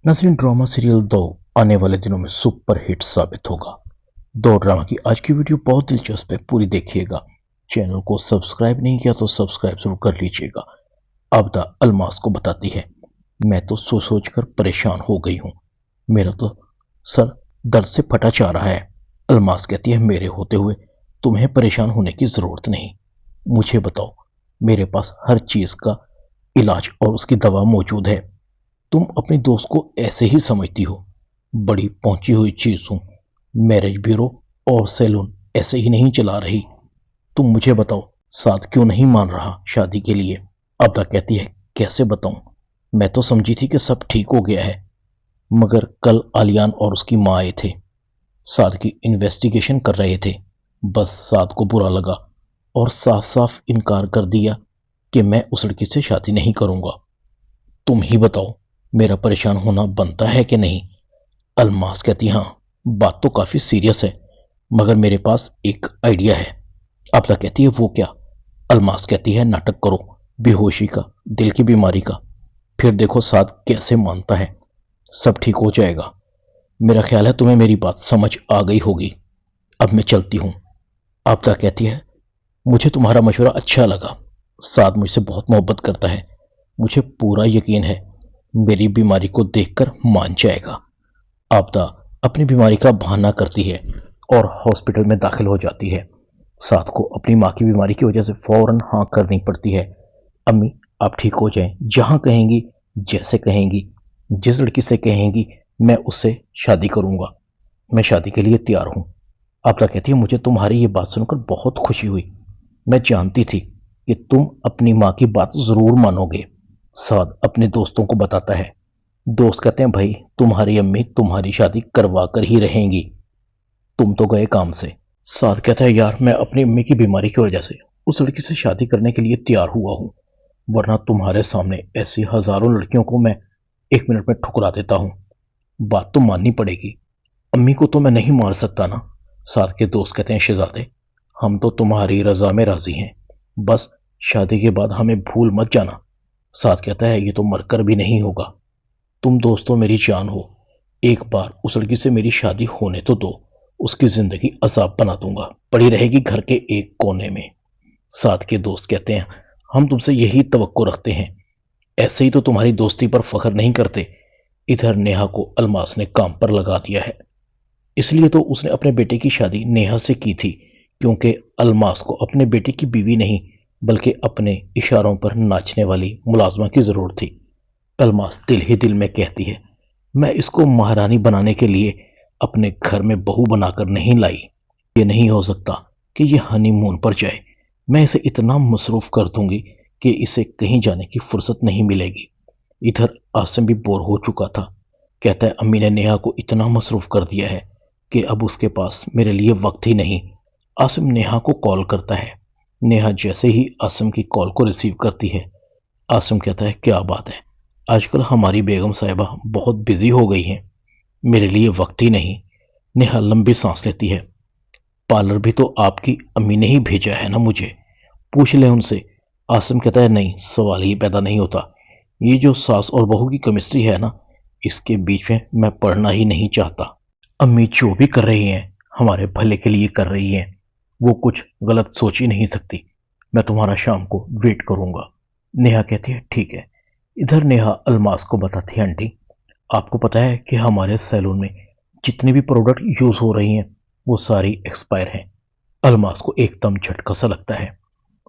नाज़रीन, drama serial दो आने वाले दिनों में सुपर हिट साबित होगा। दो ड्रामा की आज की वीडियो बहुत दिलचस्प है, पूरी देखिएगा। चैनल को सब्सक्राइब नहीं किया तो सब्सक्राइब जरूर कर लीजिएगा। आबदा अलमास को बताती है, मैं तो सोच सोच कर परेशान हो गई हूँ, मेरा तो सर दर्द से फटा जा रहा है। अलमास कहती है, मेरे होते हुए तुम्हें परेशान होने की जरूरत नहीं। मुझे बताओ, मेरे पास हर चीज का इलाज और उसकी दवा मौजूद है। तुम अपने दोस्त को ऐसे ही समझती हो, बड़ी पहुंची हुई चीज हूं। मैरिज ब्यूरो और सैलून ऐसे ही नहीं चला रही। तुम मुझे बताओ, साथ क्यों नहीं मान रहा शादी के लिए? अब्दा कहती है, कैसे बताऊं, मैं तो समझी थी कि सब ठीक हो गया है, मगर कल आलियान और उसकी माँ आए थे, साद की इन्वेस्टिगेशन कर रहे थे। बस साद को बुरा लगा और साफ साफ इनकार कर दिया कि मैं उस लड़की से शादी नहीं करूंगा। तुम ही बताओ, मेरा परेशान होना बनता है कि नहीं? अलमास कहती, हाँ बात तो काफी सीरियस है, मगर मेरे पास एक आइडिया है। आपदा कहती है, वो क्या? अलमास कहती है, नाटक करो, बेहोशी का, दिल की बीमारी का, फिर देखो साद कैसे मानता है। सब ठीक हो जाएगा। मेरा ख्याल है तुम्हें मेरी बात समझ आ गई होगी। अब मैं चलती हूं। आपदा कहती है, मुझे तुम्हारा मशवरा अच्छा लगा। साद मुझसे बहुत मोहब्बत करता है, मुझे पूरा यकीन है मेरी बीमारी को देखकर मान जाएगा। आपदा अपनी बीमारी का बहाना करती है और हॉस्पिटल में दाखिल हो जाती है। साद को अपनी माँ की बीमारी की वजह से फौरन हाँ करनी पड़ती है। अम्मी, आप ठीक हो जाएं, जहां कहेंगी, जैसे कहेंगी, जिस लड़की से कहेंगी मैं उससे शादी करूंगा। मैं शादी के लिए तैयार हूं। आपदा कहती है, मुझे तुम्हारी ये बात सुनकर बहुत खुशी हुई। मैं जानती थी कि तुम अपनी माँ की बात जरूर मानोगे। साद अपने दोस्तों को बताता है। दोस्त कहते हैं, भाई तुम्हारी अम्मी तुम्हारी शादी करवा कर ही रहेंगी, तुम तो गए काम से। साद कहता है, यार मैं अपनी अम्मी की बीमारी की वजह से उस लड़की से शादी करने के लिए तैयार हुआ हूं, वरना तुम्हारे सामने ऐसी हजारों लड़कियों को मैं एक मिनट में ठुकरा देता हूं। बात तो माननी पड़ेगी, अम्मी को तो मैं नहीं मार सकता ना। साद के दोस्त कहते हैं, शहजादे हम तो तुम्हारी रजा में राजी हैं, बस शादी के बाद हमें भूल मत जाना। साद कहता है, ये तो मरकर भी नहीं होगा, तुम दोस्तों मेरी जान हो, एक बार उस लड़की से मेरी शादी होने तो दो, उसकी जिंदगी अजाब बना दूंगा, पड़ी रहेगी घर के एक कोने में। साथ के दोस्त कहते हैं, हम तुमसे यही तवक्को रखते हैं, ऐसे ही तो तुम्हारी दोस्ती पर फख्र नहीं करते। इधर नेहा को अलमास ने काम पर लगा दिया है, इसलिए तो उसने अपने बेटे की शादी नेहा से की थी, क्योंकि अलमास को अपने बेटे की बीवी नहीं बल्कि अपने इशारों पर नाचने वाली मुलाजमा की जरूरत थी। अलमास दिल ही दिल में कहती है, मैं इसको महारानी बनाने के लिए अपने घर में बहू बनाकर नहीं लाई। ये नहीं हो सकता कि ये हनीमून पर जाए। मैं इसे इतना मसरूफ कर दूंगी कि इसे कहीं जाने की फुर्सत नहीं मिलेगी। इधर आसिम भी बोर हो चुका था, कहता है, अम्मी ने नेहा को इतना मसरूफ कर दिया है कि अब उसके पास मेरे लिए वक्त ही नहीं। आसिम नेहा को कॉल करता है। नेहा जैसे ही आसिम की कॉल को रिसीव करती है, आसिम कहता है, क्या बात है, आजकल हमारी बेगम साहिबा बहुत बिजी हो गई हैं, मेरे लिए वक्त ही नहीं। नेहा लंबी सांस लेती है। पार्लर भी तो आपकी अम्मी ने ही भेजा है ना, मुझे पूछ ले उनसे। आसिम कहता है, नहीं, सवाल ही पैदा नहीं होता। ये जो सास और बहू की केमिस्ट्री है ना, इसके बीच में मैं पढ़ना ही नहीं चाहता। अम्मी जो भी कर रही हैं हमारे भले के लिए कर रही हैं, वो कुछ गलत सोच ही नहीं सकती। मैं तुम्हारा शाम को वेट करूंगा। नेहा कहती है, ठीक है। इधर नेहा अलमास को बताती है, आंटी आपको पता है कि हमारे सैलून में जितने भी प्रोडक्ट यूज हो रही हैं वो सारी एक्सपायर हैं। अलमास को एकदम झटका सा लगता है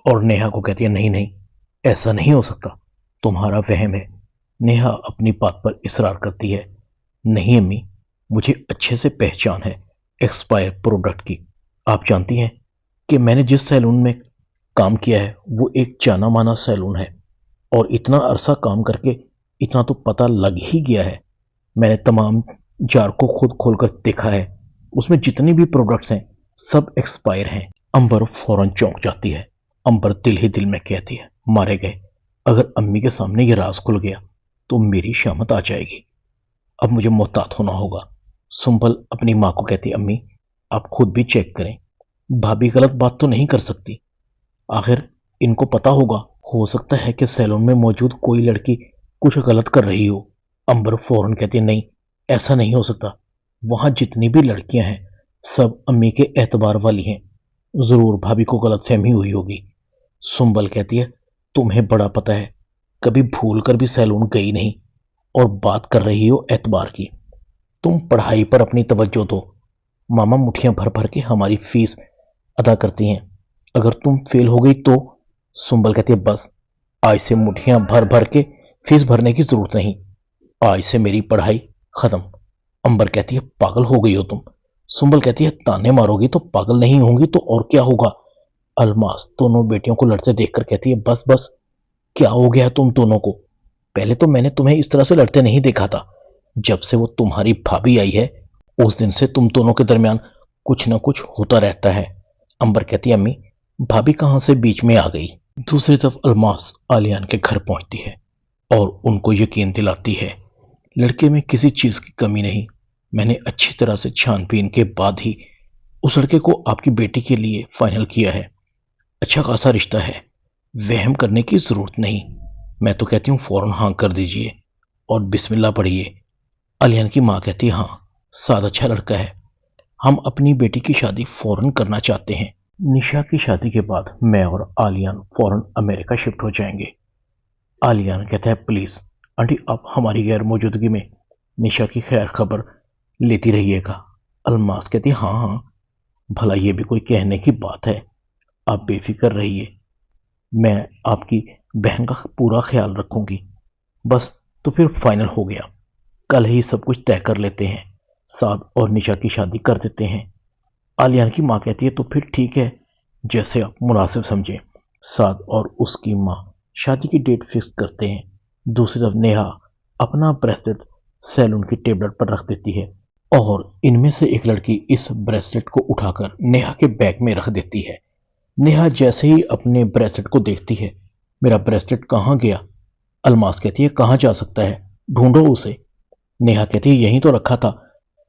और नेहा को कहती है, नहीं नहीं, ऐसा नहीं हो सकता, तुम्हारा वहम है। नेहा अपनी बात पर इसरार करती है, नहीं अम्मी, मुझे अच्छे से पहचान है एक्सपायर प्रोडक्ट की। आप जानती हैं कि मैंने जिस सैलून में काम किया है वो एक जाना माना सैलून है, और इतना अरसा काम करके इतना तो पता लग ही गया है। मैंने तमाम जार को खुद खोलकर देखा है, उसमें जितनी भी प्रोडक्ट्स हैं सब एक्सपायर हैं। अंबर फौरन चौंक जाती है। अंबर दिल ही दिल में कहती है, मारे गए, अगर अम्मी के सामने ये राज खुल गया तो मेरी शामत आ जाएगी। अब मुझे मोहतात होना होगा। सुंबल अपनी माँ को कहती, अम्मी आप खुद भी चेक करें, भाभी गलत बात तो नहीं कर सकती, आखिर इनको पता होगा, हो सकता है कि सैलून में मौजूद कोई लड़की कुछ गलत कर रही हो। अंबर फौरन कहती है नहीं, ऐसा नहीं हो सकता। वहां जितनी भी लड़कियां हैं सब अम्मी के एतबार वाली हैं, जरूर भाभी को गलतफहमी हुई होगी। सुंबल कहती है तुम्हें बड़ा पता है, कभी भूल कर भी सैलून गई नहीं और बात कर रही हो एतबार की। तुम पढ़ाई पर अपनी तवज्जो दो। मामा मुट्ठियां भर भर के हमारी फीस अदा करती हैं, अगर तुम फेल हो गई तो। सुंबल कहती है बस, आज से मुट्ठियां भर भर के फीस भरने की जरूरत नहीं, आज से मेरी पढ़ाई खत्म। अंबर कहती है पागल हो गई हो तुम। सुंबल कहती है ताने मारोगी तो पागल नहीं होंगी तो और क्या होगा। अलमास दोनों बेटियों को लड़ते देखकर कहती है बस बस, क्या हो गया तुम दोनों को। पहले तो मैंने तुम्हें इस तरह से लड़ते नहीं देखा था, जब से वो तुम्हारी भाभी आई है उस दिन से तुम दोनों के दरमियान कुछ ना कुछ होता रहता है। अंबर कहती है अम्मी भाभी कहां से बीच में आ गई। दूसरी तरफ अलमास आलियान के घर पहुंचती है और उनको यकीन दिलाती है लड़के में किसी चीज की कमी नहीं, मैंने अच्छी तरह से छानबीन के बाद ही उस लड़के को आपकी बेटी के लिए फाइनल किया है। अच्छा खासा रिश्ता है, वहम करने की जरूरत नहीं। मैं तो कहती हूँ फौरन हाँ कर दीजिए और बिस्मिल्लाह पढ़िए। आलियान की माँ कहती है हाँ, साद अच्छा लड़का है, हम अपनी बेटी की शादी फौरन करना चाहते हैं। निशा की शादी के बाद मैं और आलियान फौरन अमेरिका शिफ्ट हो जाएंगे। आलियान कहता है प्लीज आंटी आप हमारी गैर मौजूदगी में निशा की खैर खबर लेती रहिएगा। अलमास कहती है हाँ हाँ, भला ये भी कोई कहने की बात है, आप बेफिक्र रहिए, मैं आपकी बहन का पूरा ख्याल रखूंगी। बस तो फिर फाइनल हो गया, कल ही सब कुछ तय कर लेते हैं, साद और निशा की शादी कर देते हैं। आलियान की माँ कहती है तो फिर ठीक है, जैसे आप मुनासिब समझें। साद और उसकी माँ शादी की डेट फिक्स करते हैं। दूसरी तरफ नेहा अपना ब्रेसलेट सैलून की टेबल पर रख देती है और इनमें से एक लड़की इस ब्रेसलेट को उठाकर नेहा के बैग में रख देती है। नेहा जैसे ही अपने ब्रेसलेट को देखती है, मेरा ब्रेसलेट कहाँ गया। अलमास कहती है कहाँ जा सकता है, ढूंढो उसे। नेहा कहती है यहीं तो रखा था।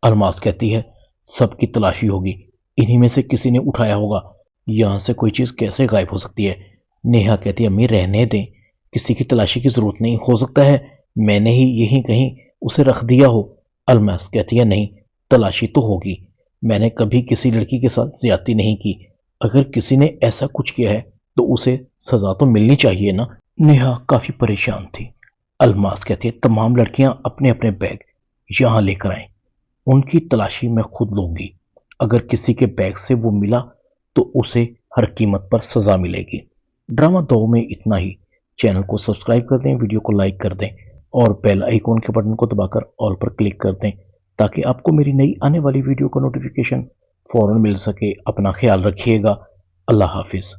अलमास कहती है सबकी तलाशी होगी, इन्हीं में से किसी ने उठाया होगा, यहां से कोई चीज कैसे गायब हो सकती है। नेहा कहती है अम्मी रहने दें, किसी की तलाशी की जरूरत नहीं, हो सकता है मैंने ही यहीं कहीं उसे रख दिया हो। अलमास कहती है नहीं, तलाशी तो होगी, मैंने कभी किसी लड़की के साथ ज्यादती नहीं की, अगर किसी ने ऐसा कुछ किया है तो उसे सजा तो मिलनी चाहिए ना। नेहा काफी परेशान थी। अलमास कहती है तमाम लड़कियां अपने अपने बैग यहां लेकर आए, उनकी तलाशी मैं खुद लूंगी, अगर किसी के बैग से वो मिला तो उसे हर कीमत पर सजा मिलेगी। ड्रामा 2 में इतना ही। चैनल को सब्सक्राइब कर दें, वीडियो को लाइक कर दें और बेल आइकॉन के बटन को दबाकर ऑल पर क्लिक कर दें ताकि आपको मेरी नई आने वाली वीडियो का नोटिफिकेशन फौरन मिल सके। अपना ख्याल रखिएगा। अल्लाह हाफिज।